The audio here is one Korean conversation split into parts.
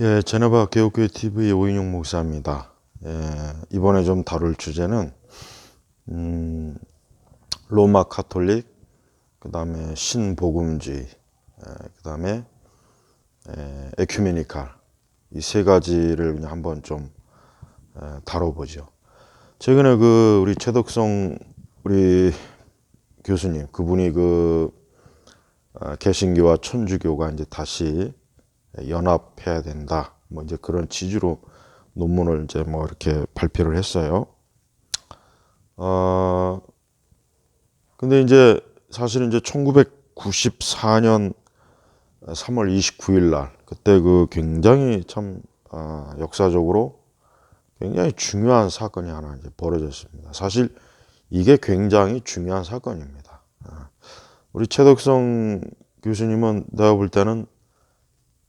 예, 제네바 개혁교회 TV의 오인용 목사입니다. 이번에 좀 다룰 주제는 로마 카톨릭, 그 다음에 신복음주의, 그 다음에 에큐메니칼, 이 세 가지를 그냥 한번 좀 다뤄보죠. 최근에 우리 최덕성 우리 교수님, 그분이 개신교와 천주교가 이제 다시 연합해야 된다, 뭐 이제 그런 취지로 논문을 이제 뭐 이렇게 발표를 했어요. 근데 이제 사실은 이제 1994년 3월 29일 날 그때 굉장히 참 역사적으로 굉장히 중요한 사건이 하나 이제 벌어졌습니다. 사실 이게 굉장히 중요한 사건입니다. 우리 최덕성 교수님은 내가 볼 때는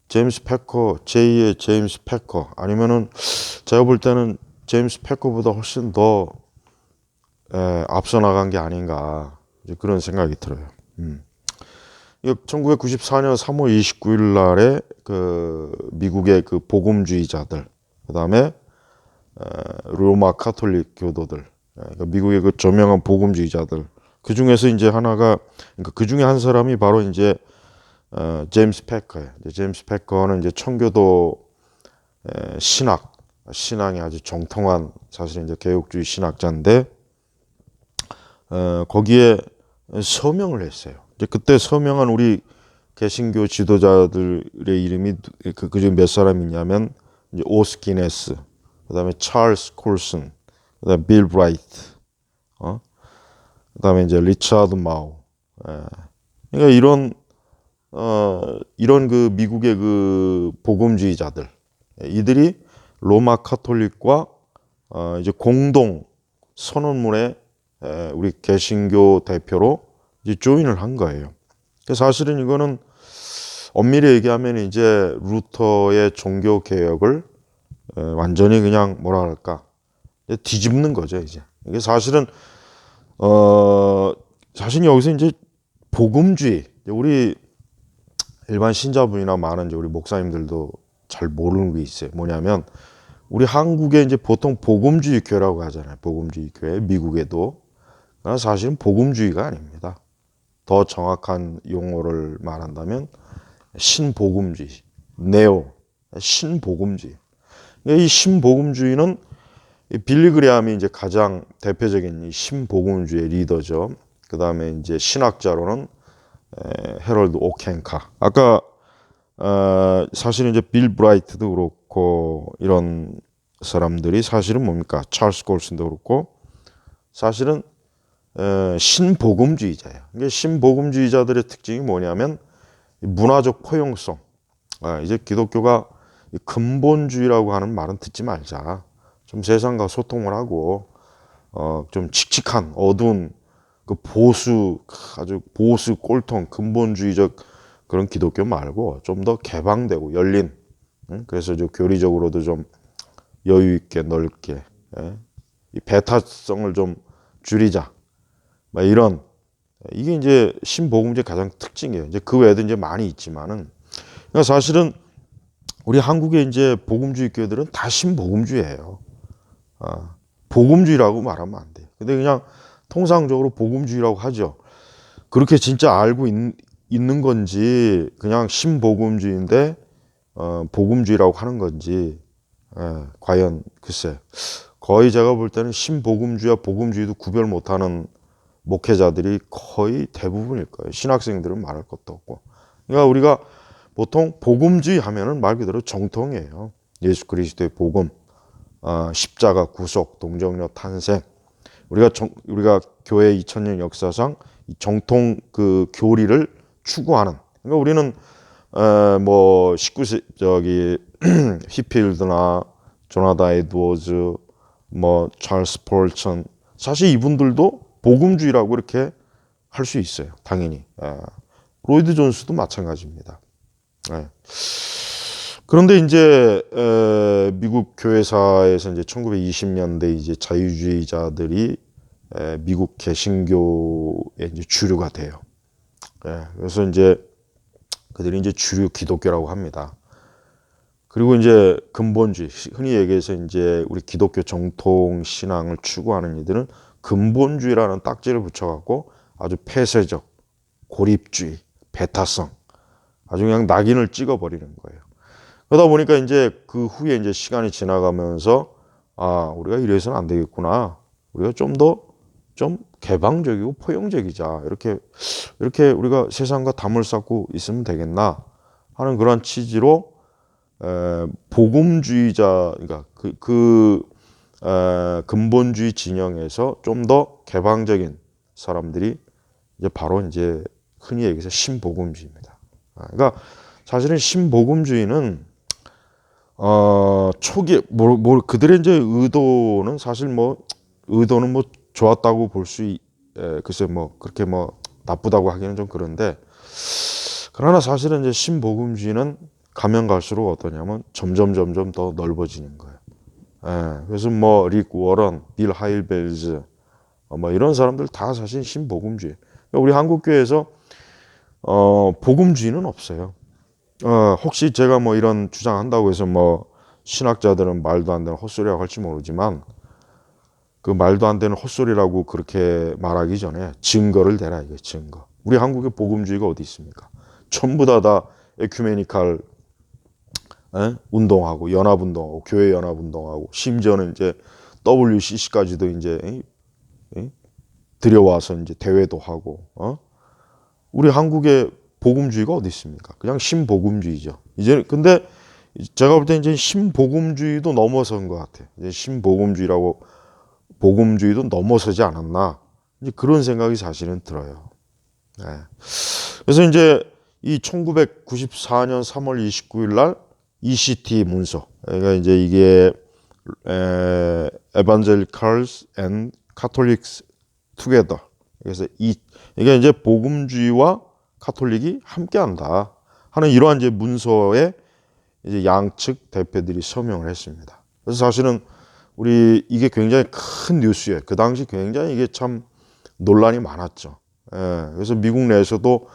제임스 패커, 제2의 제임스 패커, 아니면은 제가 볼 때는 제임스 패커보다 훨씬 더 앞서 나간 게 아닌가, 이제 그런 생각이 들어요. 1994년 3월 29일 날에 미국의 복음주의자들, 그 다음에 로마 카톨릭 교도들, 그러니까 미국의 저명한 복음주의자들, 그 중에서 이제 하나가, 그러니까 그 중에 한 사람이 바로 이제 제임스 패커예요. 제임스 패커는 이제 청교도 신앙이 아주 정통한, 사실 이제 개혁주의 신학자인데, 거기에 서명을 했어요. 이제 그때 서명한 우리 개신교 지도자들의 이름이 그중 몇 사람이 있냐면, 이제 오스키네스, 그다음에 찰스 콜슨, 그다음에 빌 브라이트, 그다음에 이제 리차드 마우. 그러니까 이런 미국의 복음주의자들, 이들이 로마 카톨릭과 이제 공동 선언문에 우리 개신교 대표로 이제 조인을 한 거예요. 사실은 이거는 엄밀히 얘기하면 이제 루터의 종교 개혁을 완전히 그냥 뭐라 할까, 뒤집는 거죠. 이제 이게 사실은 사실 여기서 이제 복음주의, 우리 일반 신자분이나 많은 이제 우리 목사님들도 잘 모르는 게 있어요. 뭐냐면 우리 한국에 이제 보통 복음주의 교회라고 하잖아요. 복음주의 교회, 미국에도. 사실은 복음주의가 아닙니다. 더 정확한 용어를 말한다면 신복음주의, 신복음주의. 이 신복음주의는 빌리 그레함이 이제 가장 대표적인 이 신복음주의 리더죠. 그 다음에 이제 신학자로는 헤럴드 오켄카. 아까 사실은 이제 빌 브라이트도 그렇고 이런 사람들이 사실은 뭡니까? 찰스 콜슨도 그렇고 사실은 신복음주의자예요. 이게 신복음주의자들의 특징이 뭐냐면 문화적 포용성. 이제 기독교가 근본주의라고 하는 말은 듣지 말자. 좀 세상과 소통을 하고 좀 칙칙한 어두운 아주 보수 꼴통 근본주의적 그런 기독교 말고 좀 더 개방되고 열린, 그래서 좀 교리적으로도 좀 여유 있게 넓게, 이 배타성을 좀 줄이자, 이런, 이게 이제 신복음주의 가장 특징이에요. 이제 그 외에도 이제 많이 있지만은, 그러니까 사실은 우리 한국의 이제 복음주의 교회들은 다 신복음주의예요. 복음주의라고 말하면 안 돼요. 근데 그냥 통상적으로 복음주의라고 하죠. 그렇게 진짜 알고 있는 건지, 그냥 신복음주의인데 복음주의라고 하는 건지, 과연 글쎄, 거의 제가 볼 때는 신복음주의와 복음주의도 구별 못하는 목회자들이 거의 대부분일 거예요. 신학생들은 말할 것도 없고. 그러니까 우리가 보통 복음주의 하면은 말 그대로 정통이에요. 예수 그리스도의 복음, 십자가 구속, 동정녀 탄생. 우리가 교회 2000년 역사상 정통 교리를 추구하는. 그러니까 우리는 뭐 19세 휘필드나 조나단 에드워즈, 뭐 찰스 폴천, 사실 이분들도 복음주의라고 이렇게 할 수 있어요. 당연히. 로이드 존스도 마찬가지입니다. 그런데 이제 미국 교회사에서 이제 1920년대 이제 자유주의자들이 미국 개신교의 이제 주류가 돼요. 그래서 이제 그들이 이제 주류 기독교라고 합니다. 그리고 이제 근본주의, 흔히 얘기해서 이제 우리 기독교 정통 신앙을 추구하는 이들은 근본주의라는 딱지를 붙여갖고 아주 폐쇄적, 고립주의, 배타성, 아주 그냥 낙인을 찍어버리는 거예요. 그러다 보니까 이제 그 후에 이제 시간이 지나가면서 아, 우리가 이래서는 안 되겠구나. 우리가 좀 더 좀 개방적이고 포용적이자. 이렇게 우리가 세상과 담을 쌓고 있으면 되겠나 하는 그런 취지로 복음주의자, 그러니까 근본주의 진영에서 좀 더 개방적인 사람들이 이제 바로 이제 흔히 얘기해서 신복음주의입니다. 그러니까 사실은 신복음주의는 초기 그들의 이제 의도는 사실 의도는 좋았다고 볼 수 글쎄 그렇게 나쁘다고 하기는 좀 그런데, 그러나 사실은 이제 신복음주의는 가면 갈수록 어떠냐면 점점 더 넓어지는 거예요. 그래서 릭 워런, 빌 하일벨즈 이런 사람들 다 사실 신복음주의. 우리 한국교회에서 복음주의는 없어요. 혹시 제가 이런 주장한다고 해서 신학자들은 말도 안 되는 헛소리라고 할지 모르지만, 그 말도 안 되는 헛소리라고 그렇게 말하기 전에 증거를 대라, 이게 증거. 우리 한국의 복음주의가 어디 있습니까? 전부 다 에큐메니칼 운동하고 연합운동하고 교회 연합운동하고 심지어는 이제 WCC까지도 이제 들여와서 이제 대회도 하고 우리 한국의 복음주의가 어디 있습니까? 그냥 신복음주의죠. 이제 근데 제가 볼 때 이제 신복음주의도 넘어선 것 같아요. 이제 신복음주의라고 복음주의도 넘어서지 않았나, 이제 그런 생각이 사실은 들어요. 네. 그래서 이제 이 1994년 3월 29일 날 ECT 문서, 그러니까 이제 이게 Evangelicals and Catholics Together. 그래서 이게 이제 복음주의와 카톨릭이 함께한다 하는 이러한 이제 문서에 이제 양측 대표들이 서명을 했습니다. 그래서 사실은 우리 이게 굉장히 큰 뉴스예요. 그 당시 굉장히 이게 참 논란이 많았죠. 그래서 미국 내에서도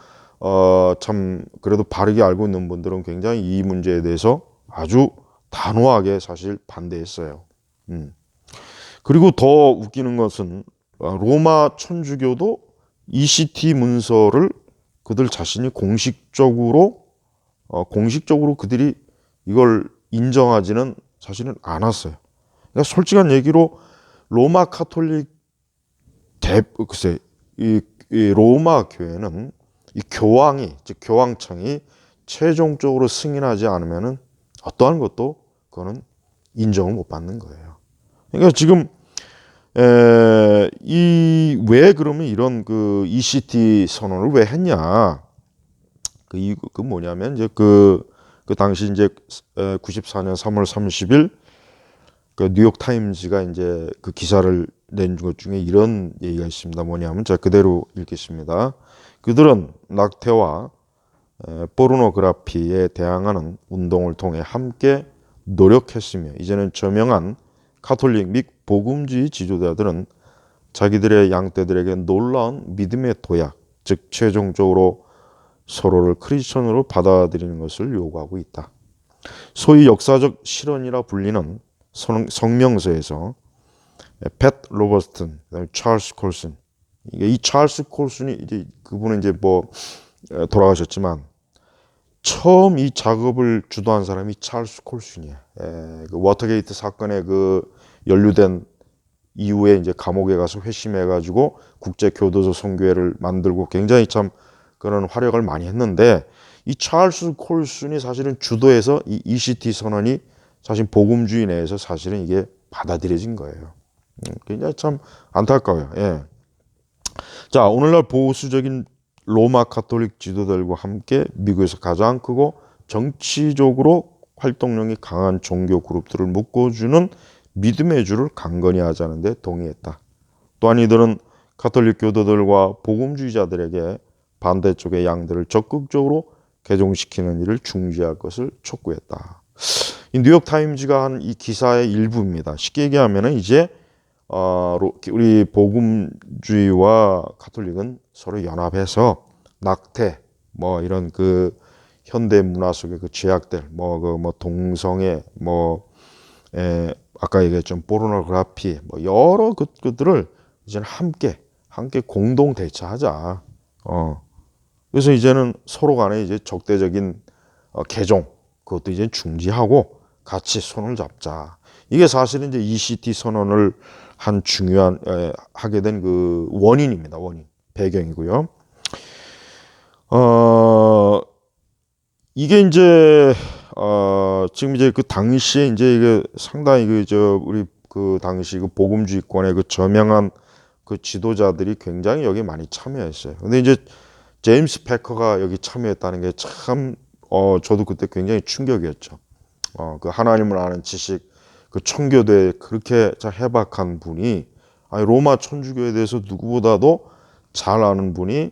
참 그래도 바르게 알고 있는 분들은 굉장히 이 문제에 대해서 아주 단호하게 사실 반대했어요. 그리고 더 웃기는 것은 로마 천주교도 ECT 문서를 그들 자신이 공식적으로 그들이 이걸 인정하지는 사실은 않았어요. 그러니까 솔직한 얘기로 로마 카톨릭 글쎄 이 로마 교회는 이 교황이, 즉 교황청이 최종적으로 승인하지 않으면은 어떠한 것도 그거는 인정을 못 받는 거예요. 그러니까 지금 왜 그러면 이런 그 ECT 선언을 왜 했냐? 그 뭐냐면 이제 그 당시 이제 94년 3월 30일 그 뉴욕 타임즈가 이제 그 기사를 낸 것 중에 이런 얘기가 있습니다. 뭐냐면 제가 그대로 읽겠습니다. 그들은 낙태와 포르노그라피에 대항하는 운동을 통해 함께 노력했으며, 이제는 저명한 카톨릭 및 복음주의 지도자들은 자기들의 양떼들에게 놀라운 믿음의 도약, 즉 최종적으로 서로를 크리스천으로 받아들이는 것을 요구하고 있다. 소위 역사적 실언이라 불리는 성명서에서 팻 로버스턴, 찰스 콜슨, 이 찰스 콜슨이 이제 그분은 이제 돌아가셨지만 처음 이 작업을 주도한 사람이 찰스 콜슨이에요. 그 워터게이트 사건에 그 연루된 이후에 이제 감옥에 가서 회심해가지고 국제 교도소 선교회를 만들고 굉장히 참 그런 활약을 많이 했는데, 이 찰스 콜슨이 사실은 주도해서 이 ECT 선언이 사실 복음주의 내에서 사실은 이게 받아들여진 거예요. 굉장히 참 안타까워요. 예. 자, 오늘날 보수적인 로마 카톨릭 지도들과 함께 미국에서 가장 크고 정치적으로 활동력이 강한 종교 그룹들을 묶어주는 믿음의 주를 강건히 하자는 데 동의했다. 또한 이들은 카톨릭 교도들과 복음주의자들에게 반대쪽의 양들을 적극적으로 개종시키는 일을 중지할 것을 촉구했다. 이 뉴욕타임즈가 한 이 기사의 일부입니다. 쉽게 얘기하면 이제 우리 복음주의와 카톨릭은 서로 연합해서 낙태 이런 그 현대 문화 속에 그 죄악들, 뭐 동성애, 아까 얘기했던 포르노그래피, 뭐 여러 것들을 이제는 함께 공동 대처하자. 그래서 이제는 서로 간에 이제 적대적인 개종, 그것도 이제 중지하고 같이 손을 잡자. 이게 사실은 이제 ECT 선언을 한 중요한 하게 된 그 원인입니다. 배경이고요. 이게 이제 지금 이제 그 당시에 이제 이게 상당히 우리 그 당시 그 복음주의권의 그 저명한 그 지도자들이 굉장히 여기 많이 참여했어요. 근데 이제 제임스 패커가 여기 참여했다는 게 참 저도 그때 굉장히 충격이었죠. 그 하나님을 아는 지식, 그 청교도에 그렇게 해박한 분이, 아니 로마 천주교에 대해서 누구보다도 잘 아는 분이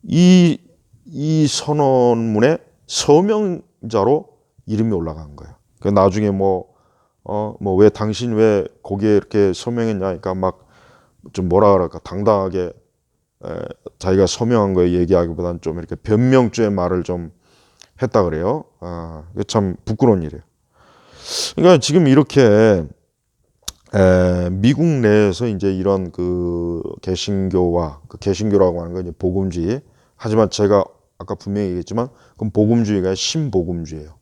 이 선언문에 서명자로 이름이 올라간 거예요. 그 나중에 왜 당신 왜 거기에 이렇게 서명했냐, 그러니까 막 좀 뭐라 그럴까, 당당하게 자기가 서명한 거에 얘기하기보다는 좀 이렇게 변명죄의 말을 좀 했다 그래요. 이게 참 부끄러운 일이에요. 그러니까 지금 이렇게 미국 내에서 이제 이런 그 개신교와 그 개신교라고 하는 건 이제 복음주의. 하지만 제가 아까 분명히 얘기했지만 그건 복음주의가 신복음주의예요.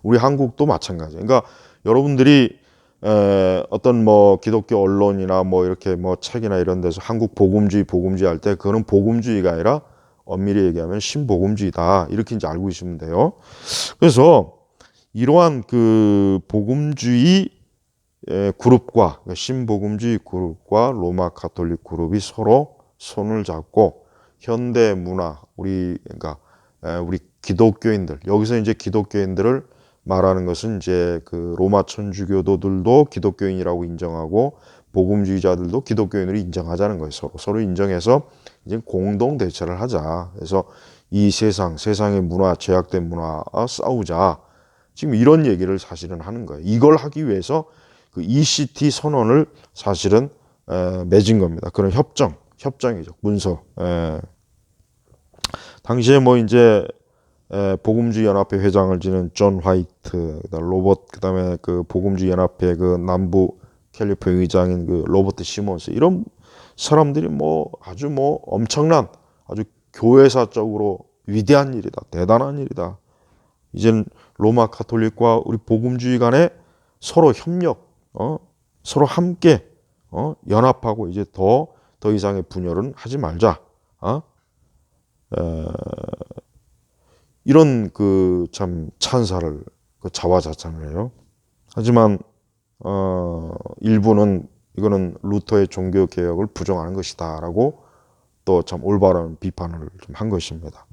우리 한국도 마찬가지예요. 그러니까 여러분들이 어떤 뭐 기독교 언론이나 뭐 이렇게 뭐 책이나 이런 데서 한국 복음주의 할 때 그거는 복음주의가 아니라 엄밀히 얘기하면 신복음주의다, 이렇게 이제 알고 있으면 돼요. 그래서 이러한 그 복음주의 그룹과 신복음주의 그룹과 로마 가톨릭 그룹이 서로 손을 잡고 현대 문화, 그러니까 우리 기독교인들, 여기서 이제 기독교인들을 말하는 것은 이제 그 로마 천주교도들도 기독교인이라고 인정하고 복음주의자들도 기독교인으로 인정하자는 거예요. 서로 인정해서 이제 공동 대처를 하자. 그래서 이 세상의 문화, 죄악된 문화와 싸우자. 지금 이런 얘기를 사실은 하는 거예요. 이걸 하기 위해서 그 ECT 선언을 사실은 맺은 겁니다. 그런 협정이죠. 문서. 당시에 뭐 이제 복음주의 연합회 회장을 지낸 존 화이트, 그다음에 그 복음주의 연합회 그 남부 캘리포니아 의장인 그 로버트 시몬스, 이런 사람들이 뭐 아주 뭐 엄청난, 아주 교회사적으로 위대한 일이다, 대단한 일이다. 이젠 로마 가톨릭과 우리 복음주의 간에 서로 협력, 서로 함께 연합하고 이제 더 이상의 분열은 하지 말자. 이런 그 참 찬사를 그 자화자찬을 해요. 하지만 일부는 이거는 루터의 종교 개혁을 부정하는 것이다라고 또 참 올바른 비판을 좀 한 것입니다.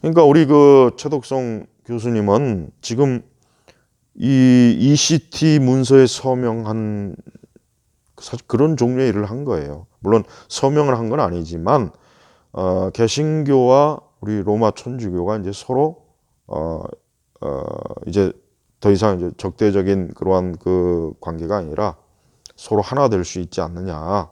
그러니까 우리 그 최덕성 교수님은 지금 이 ECT 문서에 서명한 사실 그런 종류의 일을 한 거예요. 물론 서명을 한 건 아니지만 개신교와 우리 로마 천주교가 이제 서로 이제 더 이상 이제 적대적인 그러한 그 관계가 아니라 서로 하나 될 수 있지 않느냐.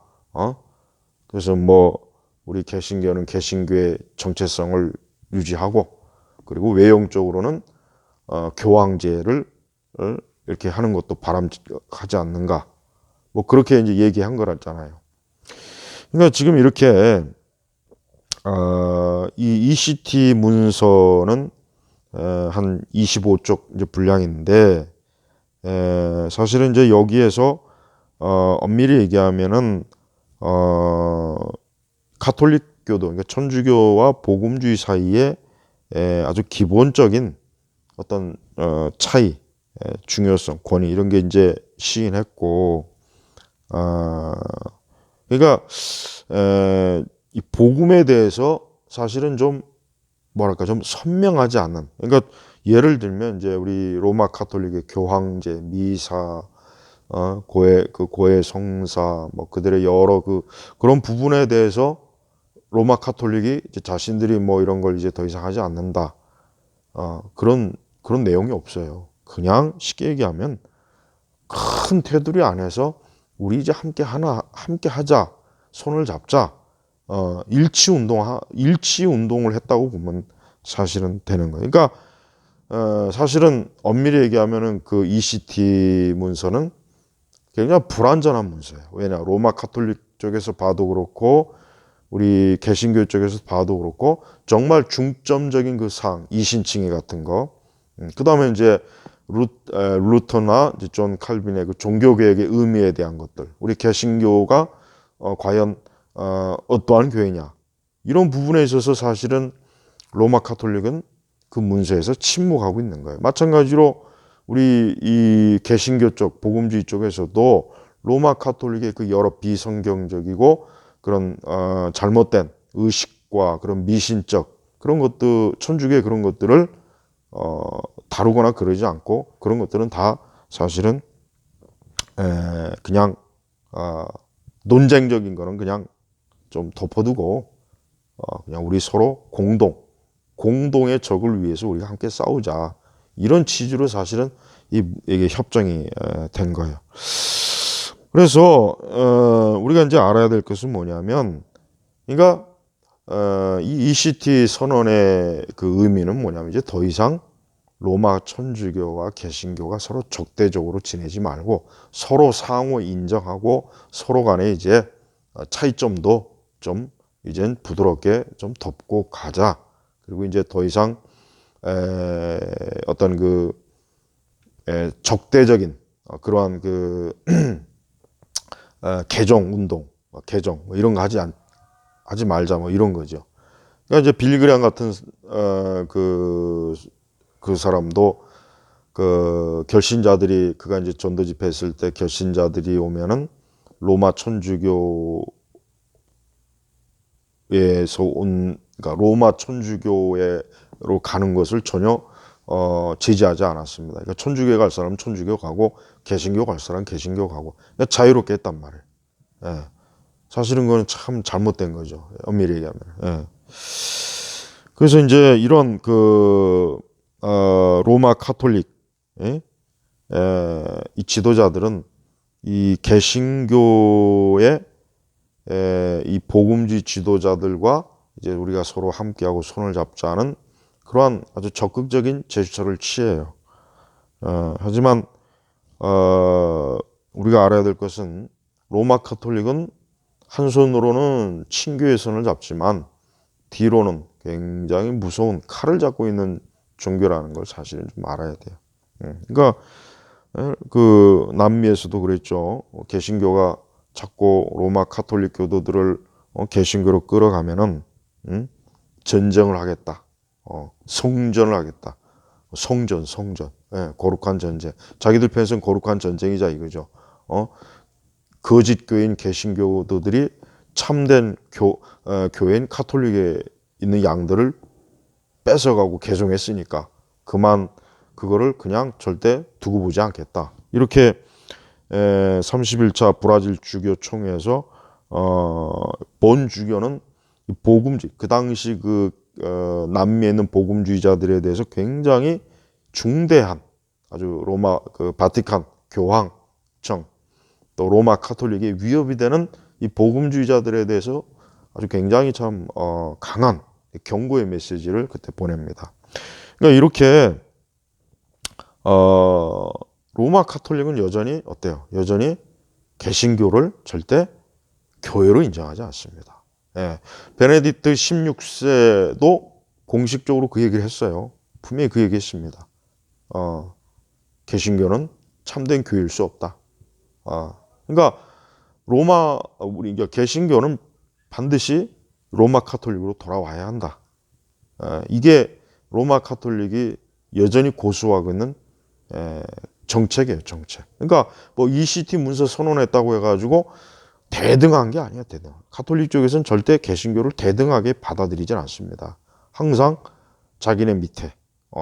그래서 뭐 우리 개신교는 개신교의 정체성을 유지하고, 그리고 외형적으로는 교황제를 이렇게 하는 것도 바람직하지 않는가. 뭐 그렇게 이제 얘기한 거랬잖아요. 그러니까 지금 이렇게 이 ECT 문서는 한 25쪽 이제 분량인데, 사실은 이제 여기에서 엄밀히 얘기하면은 가톨릭교도, 그러니까 천주교와 복음주의 사이에 아주 기본적인 어떤 차이, 중요성, 권위, 이런 게 이제 시인했고, 그러니까 이 복음에 대해서 사실은 좀 뭐랄까 좀 선명하지 않는, 그러니까 예를 들면 이제 우리 로마 가톨릭의 교황제, 미사, 고해 성사, 뭐 그들의 여러 그런 부분에 대해서 로마 가톨릭이 이제 자신들이 뭐 이런 걸 이제 더 이상 하지 않는다. 그런 내용이 없어요. 그냥 쉽게 얘기하면 큰 테두리 안에서 우리 이제 함께 하자, 손을 잡자, 일치 운동을 했다고 보면 사실은 되는 거예요. 그러니까 사실은 엄밀히 얘기하면은 그 ECT 문서는 굉장히 불완전한 문서예요. 왜냐, 로마 가톨릭 쪽에서 봐도 그렇고 우리 개신교 쪽에서 봐도 그렇고 정말 중점적인 그 사항, 이신칭의 같은 거, 그 다음에 이제 루터나 이제 존 칼빈의 그 종교개혁의 의미에 대한 것들, 우리 개신교가 과연 어떠한 교회냐, 이런 부분에 있어서 사실은 로마 가톨릭은 그 문서에서 침묵하고 있는 거예요. 마찬가지로 우리 이 개신교 쪽, 복음주의 쪽에서도 로마 가톨릭의 그 여러 비성경적이고 그런 잘못된 의식과 그런 미신적 그런 것들, 천주교의 그런 것들을 다루거나 그러지 않고, 그런 것들은 다 사실은 그냥 논쟁적인 거는 그냥 좀 덮어두고 그냥 우리 서로 공동의 적을 위해서 우리가 함께 싸우자, 이런 취지로 사실은 이게 협정이 된 거예요. 그래서 우리가 이제 알아야 될 것은 뭐냐면, 그러니까 이 ECT 선언의 그 의미는 뭐냐면, 이제 더 이상 로마 천주교와 개신교가 서로 적대적으로 지내지 말고 서로 상호 인정하고 서로 간에 이제 차이점도 좀 이젠 부드럽게 좀 덮고 가자. 그리고 이제 더 이상 어떤 그 적대적인 그러한 그 개정 운동, 개정 뭐 이런 거 하지 말자, 뭐 이런 거죠. 그러니까 이제 빌리그리안 같은 그 사람도 그 결신자들이, 그가 이제 전도 집회했을 때 결신자들이 오면은 로마 천주교에서 그러니까 로마 천주교로 가는 것을 전혀 제지하지 않았습니다. 그러니까 천주교에 갈 사람은 천주교 가고 개신교 갈 사람은 개신교 가고, 그러니까 자유롭게 했단 말이에요. 예. 사실은 그건 참 잘못된 거죠, 엄밀히 얘기하면. 예. 그래서 이제 이런 그 로마 가톨릭 이 지도자들은 이 개신교의 이 복음주의 지도자들과 이제 우리가 서로 함께하고 손을 잡자는 그러한 아주 적극적인 제스처를 취해요. 하지만 우리가 알아야 될 것은, 로마 가톨릭은 한 손으로는 친교의 손을 잡지만 뒤로는 굉장히 무서운 칼을 잡고 있는 종교라는 걸 사실은 좀 알아야 돼요. 그러니까 그 남미에서도 그랬죠. 개신교가 자꾸 로마 가톨릭 교도들을 개신교로 끌어가면은 전쟁을 하겠다. 성전을 하겠다. 성전. 예, 거룩한 전쟁. 자기들 편에서는 거룩한 전쟁이자 이거죠. 거짓 교인 개신교도들이 참된 교회인 가톨릭에 있는 양들을 뺏어가고 개종했으니까 그만 그거를 그냥 절대 두고 보지 않겠다. 이렇게 31차 브라질 주교 총회에서 본 주교는 복음주의, 그 당시 그 남미에 있는 복음주의자들에 대해서 굉장히 중대한, 아주 로마 그 바티칸 교황청 또 로마 가톨릭의 위협이 되는 이 복음주의자들에 대해서 아주 굉장히 참 강한 경고의 메시지를 그때 보냅니다. 그러니까 이렇게 로마 가톨릭은 여전히 어때요? 여전히 개신교를 절대 교회로 인정하지 않습니다. 예. 베네딕트 16세도 공식적으로 그 얘기를 했어요. 분명히 그 얘기 했습니다. 개신교는 참된 교회일 수 없다. 그러니까 우리 개신교는 반드시 로마 가톨릭으로 돌아와야 한다. 이게 로마 가톨릭이 여전히 고수하고 있는 정책이에요, 정책. 그러니까 뭐 ECT 문서 선언했다고 해가지고 대등한 게 아니야, 대등. 가톨릭 쪽에서는 절대 개신교를 대등하게 받아들이진 않습니다. 항상 자기네 밑에,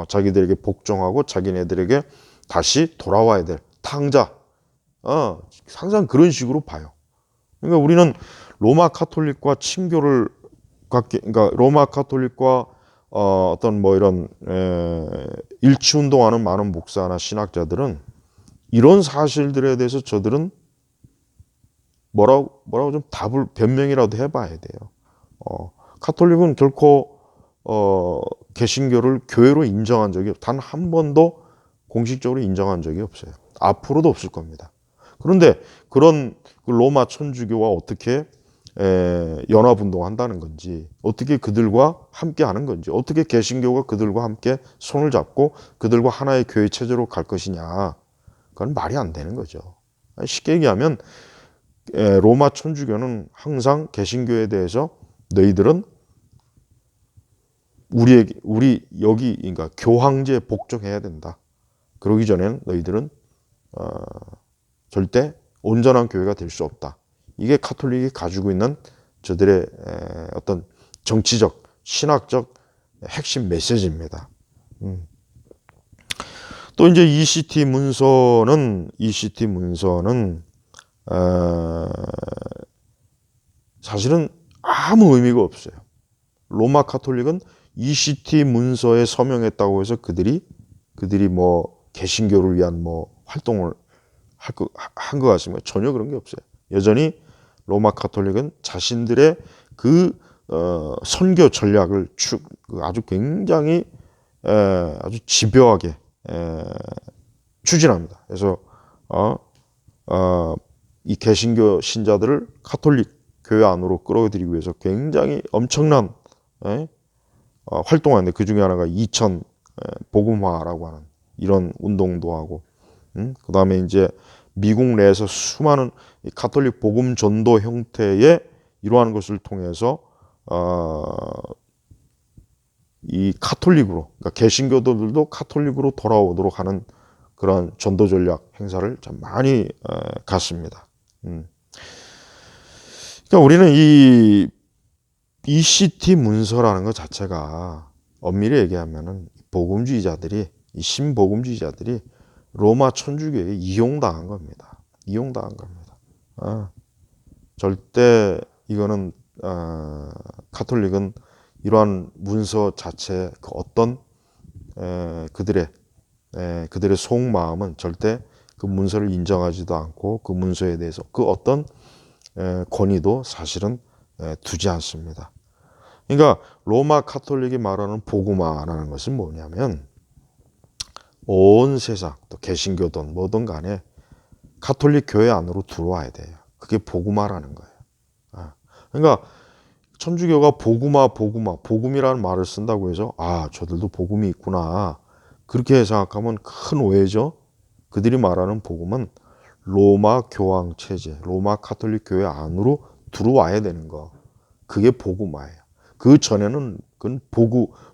자기들에게 복종하고 자기네들에게 다시 돌아와야 될 탕자, 항상 그런 식으로 봐요. 그러니까 우리는 로마 가톨릭과 친교를 그러니까 로마 가톨릭과 어떤 뭐 이런 일치 운동하는 많은 목사나 신학자들은 이런 사실들에 대해서 저들은 뭐라고 좀 변명이라도 해봐야 돼요. 가톨릭은 결코 개신교를 교회로 인정한 적이 단 한 번도 공식적으로 인정한 적이 없어요. 앞으로도 없을 겁니다. 그런데 그런 로마 천주교와 어떻게 연합운동한다는 건지, 어떻게 그들과 함께 하는 건지, 어떻게 개신교가 그들과 함께 손을 잡고 그들과 하나의 교회 체제로 갈 것이냐, 그건 말이 안 되는 거죠. 쉽게 얘기하면 로마 천주교는 항상 개신교에 대해서 너희들은 우리 여기 그러니까 교황제에 복종해야 된다. 그러기 전에는 너희들은 절대 온전한 교회가 될 수 없다. 이게 카톨릭이 가지고 있는 저들의 어떤 정치적, 신학적 핵심 메시지입니다. 또 이제 ECT 문서는 사실은 아무 의미가 없어요. 로마 카톨릭은 ECT 문서에 서명했다고 해서 그들이 뭐 개신교를 위한 뭐 활동을 한 것 같습니다. 전혀 그런 게 없어요. 여전히 로마 카톨릭은 자신들의 그 선교 전략을 아주 굉장히 아주 집요하게 추진합니다. 그래서 이 개신교 신자들을 카톨릭 교회 안으로 끌어들이기 위해서 굉장히 엄청난 활동하는데, 그 중에 하나가 2000 복음화라고 하는 이런 운동도 하고, 그 다음에 이제 미국 내에서 수많은 가톨릭 복음 전도 형태의 이러한 것을 통해서 이 카톨릭으로, 그러니까 개신교도들도 카톨릭으로 돌아오도록 하는 그런 전도 전략 행사를 참 많이 갔습니다. 그러니까 우리는 이 ECT 문서라는 것 자체가 엄밀히 얘기하면은 복음주의자들이, 이 신복음주의자들이 로마 천주교에 이용당한 겁니다. 이용당한 겁니다. 절대 이거는 카톨릭은 이러한 문서 자체 그 어떤 그들의 속마음은 절대 그 문서를 인정하지도 않고 그 문서에 대해서 그 어떤 권위도 사실은 두지 않습니다. 그러니까 로마 카톨릭이 말하는 복음화라는 것은 뭐냐면 온 세상, 또 개신교든 뭐든 간에 카톨릭 교회 안으로 들어와야 돼요. 그게 복음화라는 거예요. 그러니까 천주교가 복음이라는 말을 쓴다고 해서 저들도 복음이 있구나, 그렇게 생각하면 큰 오해죠. 그들이 말하는 복음은 로마 교황 체제, 로마 카톨릭 교회 안으로 들어와야 되는 거, 그게 복음화예요. 그 전에는 그건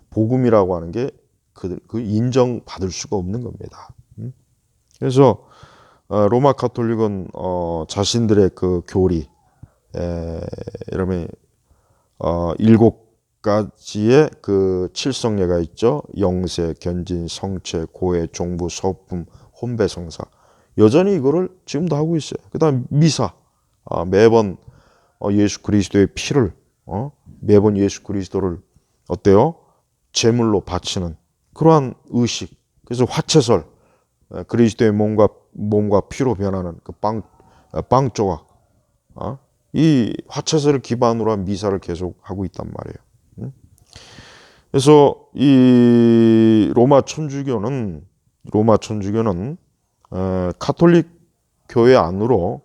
복음이라고 하는 게 그 인정받을 수가 없는 겁니다. 그래서 로마 카톨릭은 자신들의 그 교리, 이러면 7가지의 그 칠성례가 있죠. 영세, 견진, 성체, 고해, 종부, 서품, 혼배, 성사. 여전히 이거를 지금도 하고 있어요. 그다음 미사, 매번 예수 그리스도의 피를 매번 예수 그리스도를 어때요? 제물로 바치는 그러한 의식. 그래서 화채설, 그리스도의 몸과 피로 변하는 그 빵 조각, 이 화채설을 기반으로 한 미사를 계속 하고 있단 말이에요. 그래서 이 로마 천주교는 카톨릭 교회 안으로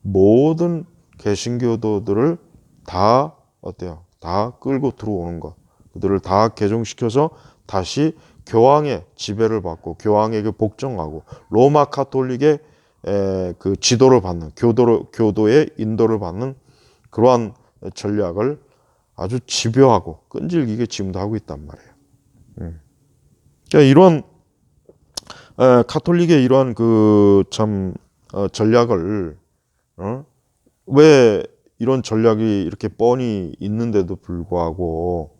모든 개신교도들을 다 어때요? 다 끌고 들어오는 것, 그들을 다 개종시켜서 다시 교황의 지배를 받고 교황에게 복종하고 로마 카톨릭의 그 지도를 받는, 교도의 인도를 받는 그러한 전략을 아주 집요하고 끈질기게 지금도 하고 있단 말이에요. 그러니까 이런 카톨릭의 이러한 그 참 전략을 왜 이런 전략이 이렇게 뻔히 있는데도 불구하고,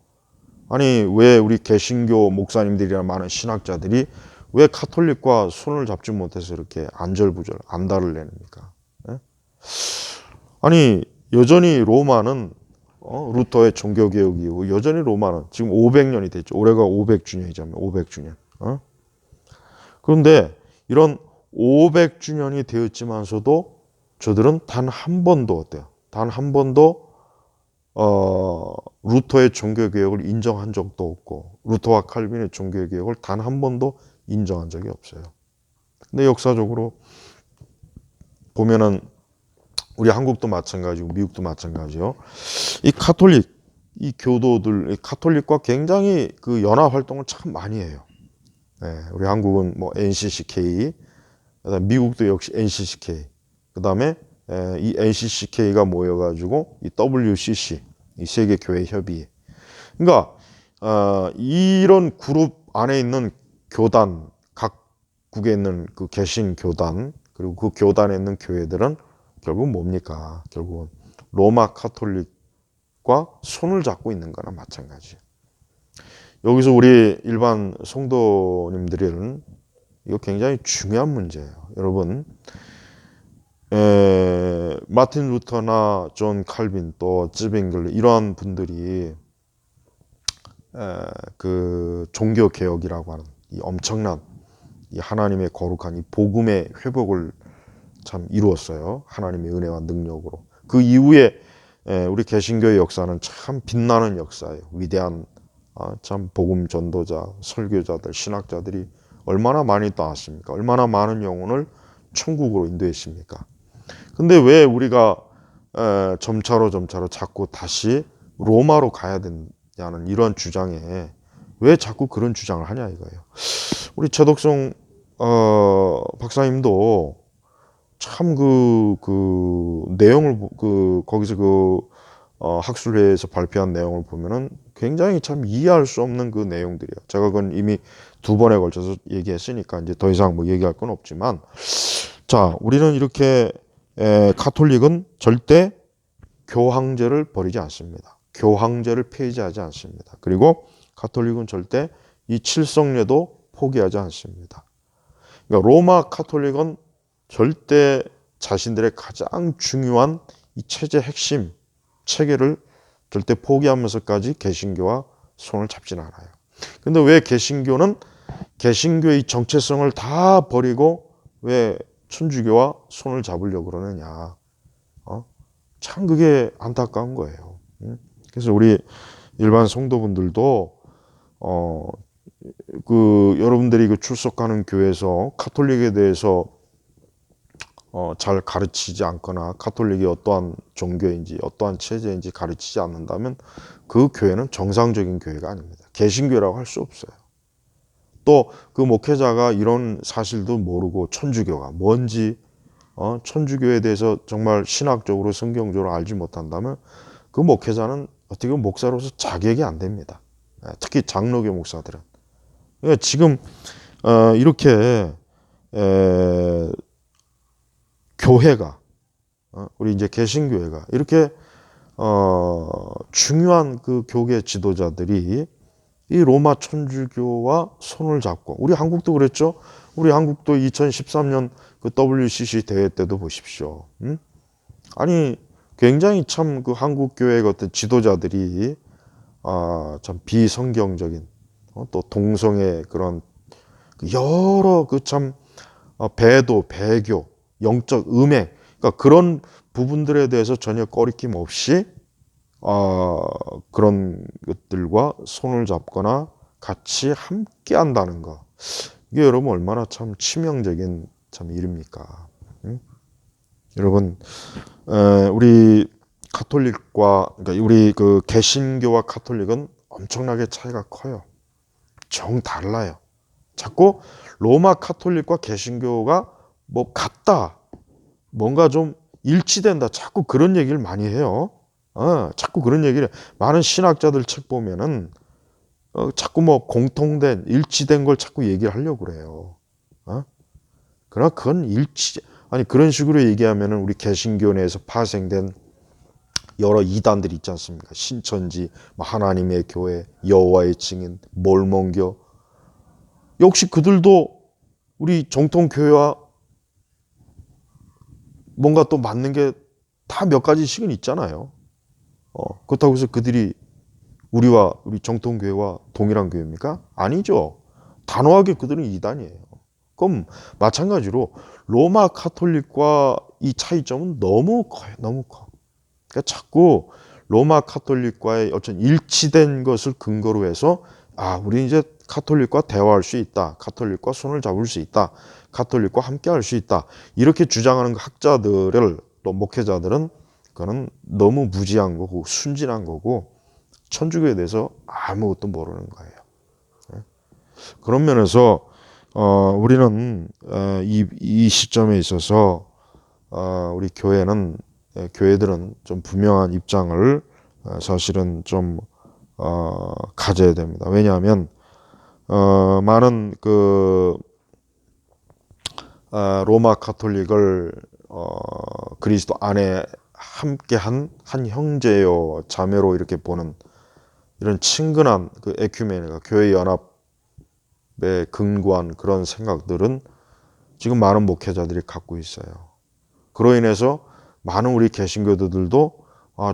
아니 왜 우리 개신교 목사님들이나 많은 신학자들이 왜 카톨릭과 손을 잡지 못해서 이렇게 안절부절 안달을 내립니까? 아니 여전히 로마는 루터의 종교개혁 이후 여전히 로마는 지금 500년이 됐죠. 올해가 500주년이잖아요. 500주년. 그런데 이런 500주년이 되었지만서도 저들은 단 한 번도 어때요? 단 한 번도 루터의 종교개혁을 인정한 적도 없고 루터와 칼빈의 종교개혁을 단 한 번도 인정한 적이 없어요. 근데 역사적으로 보면은 우리 한국도 마찬가지고 미국도 마찬가지요. 이 카톨릭, 이 교도들, 이 카톨릭과 굉장히 그 연합 활동을 참 많이 해요. 네, 우리 한국은 뭐 NCCK, 그다음에 미국도 역시 NCCK, 그다음에 이 NCCK가 모여가지고 이 WCC, 이 세계교회협의회. 그러니까 이런 그룹 안에 있는 교단, 각국에 있는 그 개신 교단, 그리고 그 교단에 있는 교회들은 결국 뭡니까? 결국은 로마 카톨릭과 손을 잡고 있는 거나 마찬가지예요. 여기서 우리 일반 성도님들은 이거 굉장히 중요한 문제예요. 여러분, 마틴 루터나 존 칼빈 또 찌빙글 이러한 분들이 그 종교 개혁이라고 하는 이 엄청난 이 하나님의 거룩한 이 복음의 회복을 참 이루었어요. 하나님의 은혜와 능력으로. 그 이후에 우리 개신교의 역사는 참 빛나는 역사예요. 위대한 참 복음 전도자, 설교자들, 신학자들이 얼마나 많이 나왔습니까? 얼마나 많은 영혼을 천국으로 인도했습니까? 근데 왜 우리가 점차로 자꾸 다시 로마로 가야 되냐는 이런 주장에 왜 자꾸 그런 주장을 하냐 이거예요. 우리 최덕성 박사님도 참 그 내용을 거기서 학술회에서 발표한 내용을 보면은 굉장히 참 이해할 수 없는 그 내용들이에요. 제가 그건 이미 2번에 걸쳐서 얘기했으니까 이제 더 이상 뭐 얘기할 건 없지만, 자, 우리는 이렇게 카톨릭은 절대 교황제를 버리지 않습니다. 교황제를 폐지하지 않습니다. 그리고 카톨릭은 절대 이 칠성례도 포기하지 않습니다. 그러니까 로마 카톨릭은 절대 자신들의 가장 중요한 이 체제 핵심 체계를 절대 포기하면서까지 개신교와 손을 잡진 않아요. 근데 왜 개신교는 개신교의 정체성을 다 버리고 왜 천주교와 손을 잡으려고 그러느냐. 참 그게 안타까운 거예요. 그래서 우리 일반 성도분들도 여러분들이 그 출석하는 교회에서 카톨릭에 대해서 잘 가르치지 않거나 카톨릭이 어떠한 종교인지 어떠한 체제인지 가르치지 않는다면 그 교회는 정상적인 교회가 아닙니다. 개신교라고 할 수 없어요. 또 그 목회자가 이런 사실도 모르고 천주교가 뭔지 천주교에 대해서 정말 신학적으로 성경적으로 알지 못한다면 그 목회자는 어떻게 보면 목사로서 자격이 안 됩니다. 특히 장로교 목사들은. 그러니까 지금 이렇게 교회가 우리 이제 개신교회가 이렇게 중요한 그 교계 지도자들이 이 로마 천주교와 손을 잡고 우리 한국도 그랬죠. 우리 한국도 2013년 그 WCC 대회 때도 보십시오. 아니 굉장히 참 그 한국 교회의 어떤 지도자들이 참 비성경적인 또 동성애 그런 여러 그 참 배도 배교 영적 음행 그러니까 그런 부분들에 대해서 전혀 꺼리낌 없이 그런 것들과 손을 잡거나 같이 함께 한다는 거 이게 여러분 얼마나 참 치명적인 참 일입니까? 여러분 우리 카톨릭과 그러니까 우리 그 개신교와 카톨릭은 엄청나게 차이가 커요. 정 달라요. 자꾸 로마 카톨릭과 개신교가 뭐 같다, 뭔가 좀 일치된다. 자꾸 그런 얘기를 많이 해요. 자꾸 그런 얘기를 많은 신학자들 책 보면은 자꾸 뭐 공통된 일치된 걸 자꾸 얘기를 하려고 그래요. 그러나 그건 아니 그런 식으로 얘기하면은 우리 개신교 내에서 파생된 여러 이단들 있지 않습니까? 신천지, 하나님의 교회, 여호와의 증인, 몰몬교 역시 그들도 우리 정통 교회와 뭔가 또 맞는 게 다 몇 가지씩은 있잖아요. 그렇다고 해서 그들이 우리 정통교회와 동일한 교회입니까? 아니죠. 단호하게 그들은 이단이에요. 그럼 마찬가지로 로마 카톨릭과 이 차이점은 너무 커요. 너무 커. 그러니까 자꾸 로마 카톨릭과의 어떤 일치된 것을 근거로 해서 우리 이제 카톨릭과 대화할 수 있다. 카톨릭과 손을 잡을 수 있다. 카톨릭과 함께 할 수 있다. 이렇게 주장하는 학자들을 또 목회자들은 그거는 너무 무지한 거고 순진한 거고 천주교에 대해서 아무것도 모르는 거예요. 그런 면에서 우리는 이 시점에 있어서 우리 교회들은 좀 분명한 입장을 사실은 좀 가져야 됩니다. 왜냐하면 많은 로마 카톨릭을 그리스도 안에 함께한 한 형제요 자매로 이렇게 보는 이런 친근한 그 에큐메니가 교회 연합에 근거한 그런 생각들은 지금 많은 목회자들이 갖고 있어요. 그로 인해서 많은 우리 개신교도들도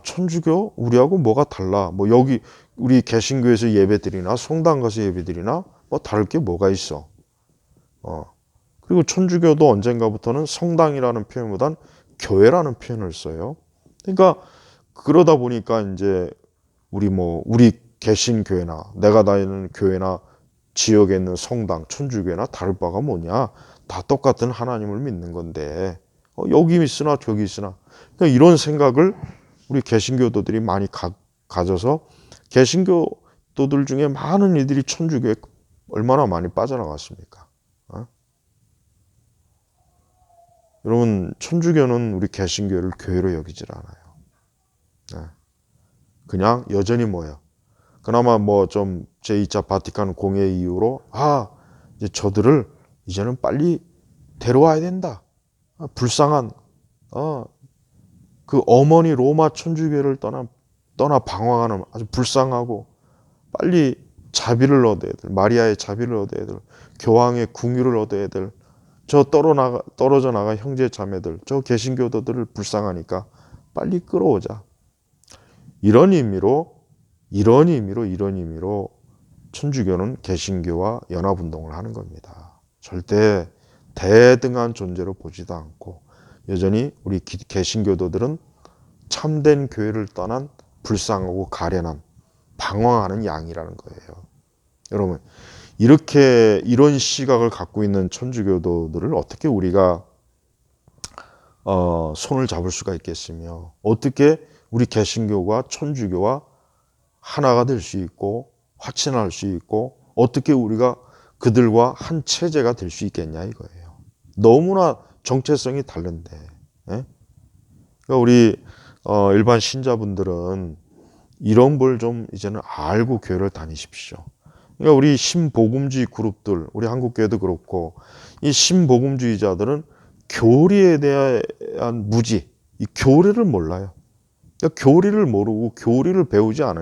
천주교 우리하고 뭐가 달라? 뭐 여기 우리 개신교에서 예배드리나 성당 가서 예배드리나 뭐 다를 게 뭐가 있어? 그리고 천주교도 언젠가부터는 성당이라는 표현보단 교회라는 표현을 써요. 그러니까 그러다 보니까 이제 우리 개신교회나 내가 다니는 교회나 지역에 있는 성당, 천주교회나 다를 바가 뭐냐? 다 똑같은 하나님을 믿는 건데 여기 있으나 저기 있으나 그러니까 이런 생각을 우리 개신교도들이 많이 가져서 개신교도들 중에 많은 이들이 천주교에 얼마나 많이 빠져나갔습니까? 여러분 천주교는 우리 개신교를 교회로 여기질 않아요. 그냥 여전히 뭐예요? 그나마 좀 제2차 바티칸 공회 이후로 이제 저들을 이제는 빨리 데려와야 된다. 불쌍한 그 어머니 로마 천주교를 떠나 방황하는 아주 불쌍하고 빨리 자비를 얻어야 될 마리아의 자비를 얻어야 될 교황의 궁유를 얻어야 될 저 떨어져 나간 형제 자매들 저 개신교도들을 불쌍하니까 빨리 끌어오자. 이런 의미로 천주교는 개신교와 연합운동을 하는 겁니다. 절대 대등한 존재로 보지도 않고 여전히 우리 개신교도들은 참된 교회를 떠난 불쌍하고 가련한 방황하는 양이라는 거예요. 여러분 이런 시각을 갖고 있는 천주교도들을 어떻게 우리가 손을 잡을 수가 있겠으며 어떻게 우리 개신교와 천주교와 하나가 될 수 있고 화친할 수 있고 어떻게 우리가 그들과 한 체제가 될 수 있겠냐 이거예요. 너무나 정체성이 다른데. 예? 그러니까 우리 일반 신자분들은 이런 걸 좀 이제는 알고 교회를 다니십시오. 그러니까 우리 신복음주의 그룹들, 우리 한국교회도 그렇고 이 신복음주의자들은 교리에 대한 무지, 이 교리를 몰라요. 그러니까 교리를 모르고 교리를 배우지 않으니까